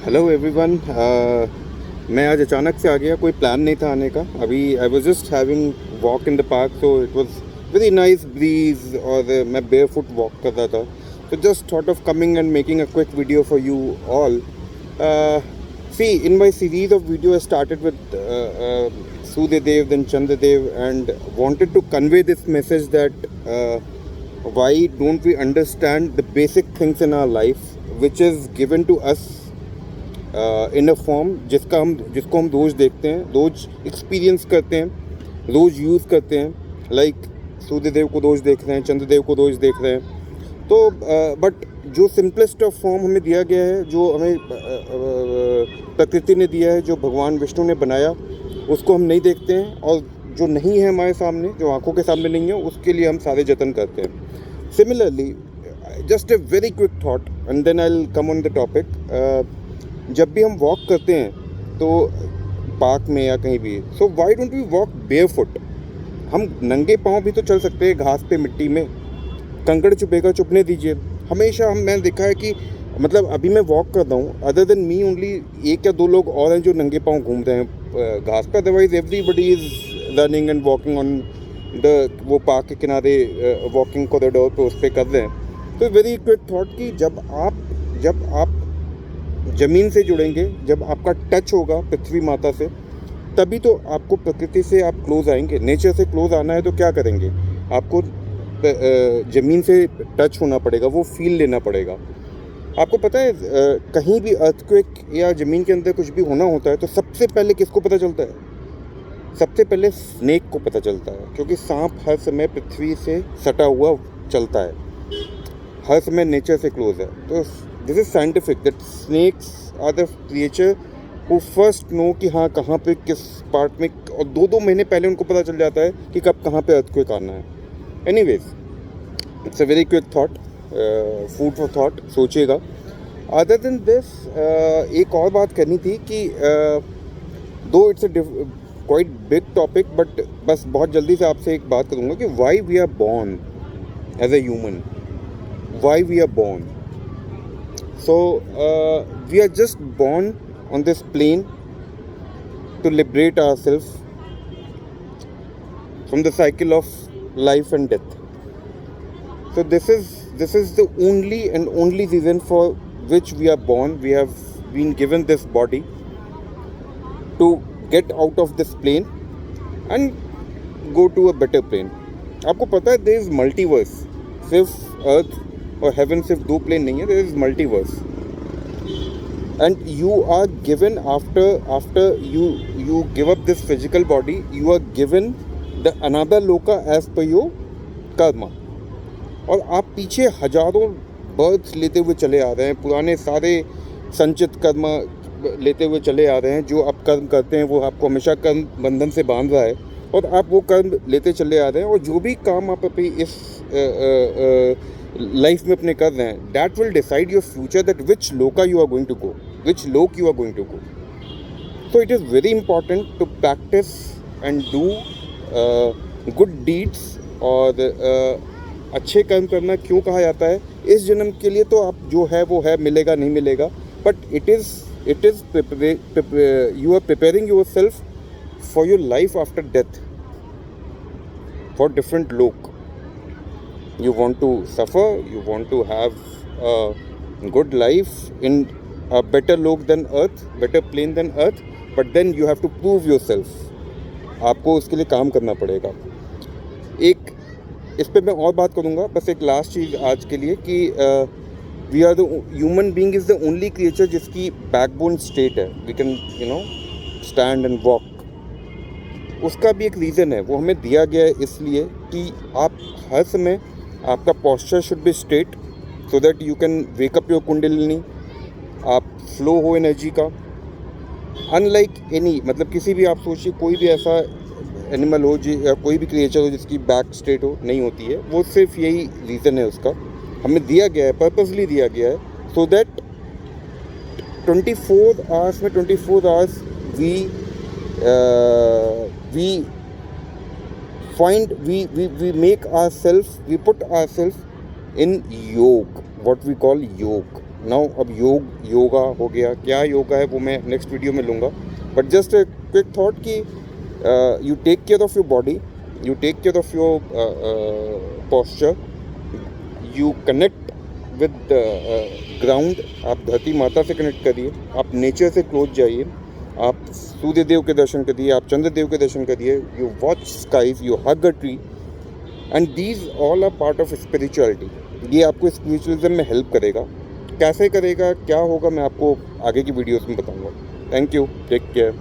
Hello everyone. मैं आज अचानक से आ गया, कोई प्लान नहीं था आने का। अभी I was just having walk in the park, so it was very nice breeze और मैं बेयर फुट वॉक कर रहा था, तो just thought of coming and making a quick video for you all. See, in my series of video I started with Suryadev, then Chandradev, and wanted to convey this message that why don't we understand the basic things in our life which is given to us in a form जिसको हम रोज़ देखते हैं, रोज़ experience करते हैं, रोज़ use करते हैं। Like Suryadev को रोज़ देख रहे हैं, चंद्रदेव को रोज़ देख रहे हैं। तो बट जो सिंपलेस्ट ऑफ फॉर्म हमें दिया गया है, जो हमें प्रकृति ने दिया है, जो भगवान विष्णु ने बनाया, उसको हम नहीं देखते हैं। और जो नहीं है हमारे सामने, जो आंखों के सामने नहीं है, उसके लिए हम सारे जतन करते हैं। Similarly, just a very quick thought and then I will come on the topic. जब भी हम वॉक करते हैं तो पार्क में या कहीं भी, so why don't we walk barefoot? हम नंगे पाँव भी तो चल सकते हैं घास पे, मिट्टी में। कंकड़ चुभेगा, चुभने दीजिए। हमेशा मैंने देखा है कि मतलब अभी मैं वॉक कर रहा हूँ, अदर देन मी ओनली एक या दो लोग और हैं जो नंगे पाँव घूम रहे हैं घास पे। Otherwise everybody is running and walking on वो पार्क के किनारे, वॉकिंग कॉरिडोर पे उस पर कर रहे हैं। तो वेरी क्विक थॉट कि जब आप ज़मीन से जुड़ेंगे, जब आपका टच होगा पृथ्वी माता से, तभी तो आपको प्रकृति से आप क्लोज आएंगे। नेचर से क्लोज आना है तो क्या करेंगे? आपको ज़मीन से टच होना पड़ेगा, वो फील लेना पड़ेगा। आपको पता है कहीं भी अर्थक्वेक या ज़मीन के अंदर कुछ भी होना होता है तो सबसे पहले किसको पता चलता है? सबसे पहले स्नेक को पता चलता है, क्योंकि सांप हर समय पृथ्वी से सटा हुआ चलता है, हर समय नेचर से क्लोज है। तो this is scientific that snakes are the creature who first know कि हाँ कहाँ पे किस पार्ट में, और 2-2 महीने पहले उनको पता चल जाता है कि कब कहाँ पे अर्थक्वेक आना है। Anyways, it's a very quick thought, food for thought, सोचिएगा। अदर देन दिस, एक और बात करनी थी कि though it's a quite big topic, but बस बहुत जल्दी से आपसे एक बात करूँगा कि why we are born as a human, why we are born. So we are just born on this plane to liberate ourselves from the cycle of life and death. So this is the only reason for which we are born. We have been given this body to get out of this plane and go to a better plane. आपको पता है there is multiverse, सिर्फ अर्थ और haven सिर्फ 2 plane नहीं है, there is multiverse. And you are given after you give up this physical body, you are given the another loka as per your karma. और आप पीछे हजारों बर्थ लेते हुए चले आ रहे हैं, पुराने सारे संचित कर्म लेते हुए चले आ रहे हैं। जो आप कर्म करते हैं वो आपको हमेशा कर्म बंधन से बांध रहा है, और आप वो कर्म लेते चले आ रहे हैं। और जो भी काम आप अपनी इस लाइफ में अपने कर रहे हैं, that will decide your future, that which लोका you are going to go, which लोक you are going to go. So it is very important to practise and do good deeds. और अच्छे कर्म करना क्यों कहा जाता है? इस जन्म के लिए तो आप जो है वो है, मिलेगा नहीं मिलेगा, but it is you are preparing your self for your life after death, for different lok. You want to suffer, you want to have a good life in a better lok than earth, better plane than earth, but then you have to prove yourself. आपको उसके लिए काम करना पड़ेगा। एक इस पे मैं और बात करूँगा, बस एक लास्ट चीज़ आज के लिए कि we are the human being is the only creature जिसकी बैकबोन स्टेट है, we can stand and walk. उसका भी एक रीज़न है, वो हमें दिया गया है इसलिए कि आप हर समय, आपका posture should be straight so that you can wake up your kundalini, आप फ्लो हो एनर्जी का। अनलाइक एनी, मतलब किसी भी, आप सोचिए कोई भी ऐसा एनिमल हो या कोई भी क्रिएचर हो जिसकी बैक स्ट्रेट हो, नहीं होती है। वो सिर्फ यही रीज़न है उसका, हमें दिया गया है, पर्पसली दिया गया है, सो दैट 24 आवर्स में 24 hours we make ourselves, we put ourselves in yoga, what we call yoga, now अब योगा हो गया, क्या योगा है वो मैं नेक्स्ट वीडियो में लूँगा, but just a quick thought कि you take care of your body, you take care of your posture, you connect with ground, आप धरती माता से कनेक्ट करिए, आप नेचर से क्लोज जाइए, आप सूर्य देव के दर्शन करिए, आप चंद्र देव के दर्शन करिए, you watch skies, you hug a tree, and these all are part of spirituality. ये आपको स्पिरिचुअलिज्म में हेल्प करेगा। कैसे करेगा, क्या होगा, मैं आपको आगे की वीडियोस में बताऊंगा। Thank you, take care.